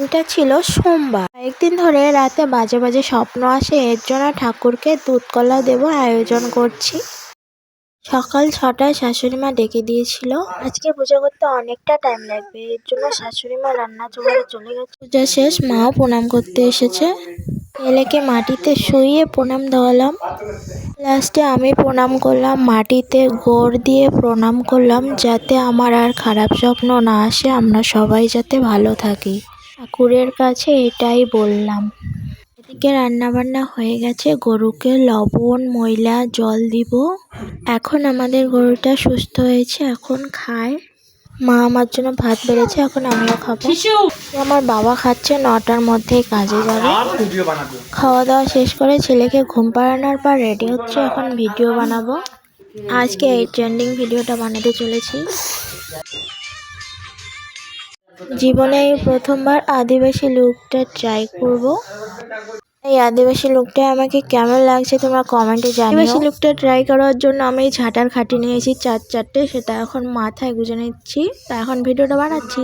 দিনটা ছিল সোমবার। কয়েকদিন ধরে রাতে বাজে বাজে স্বপ্ন আসে, এর জন্য ঠাকুরকে দুধ কলা দেবো আয়োজন করছি। সকাল 6টায় শাশুড়ি মা ডেকে দিয়েছিল। আজকে পূজা করতে অনেকটা টাইম লাগবে, এর জন্য শাশুড়ি মা রান্না জোগাড়ে চলে গেছে। পূজা শেষ, মাও প্রণাম করতে এসেছে। ছেলেকে মাটিতে শুইয়ে প্রণাম দেওয়ালাম। লাস্টে আমি প্রণাম করলাম, মাটিতে গোড় দিয়ে প্রণাম করলাম, যাতে আমার আর খারাপ স্বপ্ন না আসে, আমরা সবাই যাতে ভালো থাকি। ঠাকুরের কাছে এটাই বললাম। এদিকে রান্না বান্না হয়ে গেছে, গরুকে লবণ ময়লা জল দিব। এখন আমাদের গরুটা সুস্থ হয়েছে, এখন খায়। মা আমার জন্য ভাত বেড়েছে, এখন আমিও খাবো। আমার বাবা খাচ্ছে, 9টার মধ্যেই কাজে যাবে। খাওয়া দাওয়া শেষ করে ছেলেকে ঘুম পাড়ানোর পর রেডি হচ্ছে, এখন ভিডিও বানাবো। আজকে এই ট্রেন্ডিং ভিডিওটা বানাতে চলেছি। জীবনে এই প্রথমবার আদিবাসী লুকটা ট্রাই করব। এই আদিবাসী লুকটা আমাকে কেমন লাগছে তোমরা কমেন্টে জানিও। আদিবাসী লুকটা ট্রাই করার জন্য আমি ঝাঁটার খাটি নিয়েছি 4-4টে, সেটা এখন মাথায় গুঁজে নিচ্ছি। তা এখন ভিডিওটা বানাচ্ছি।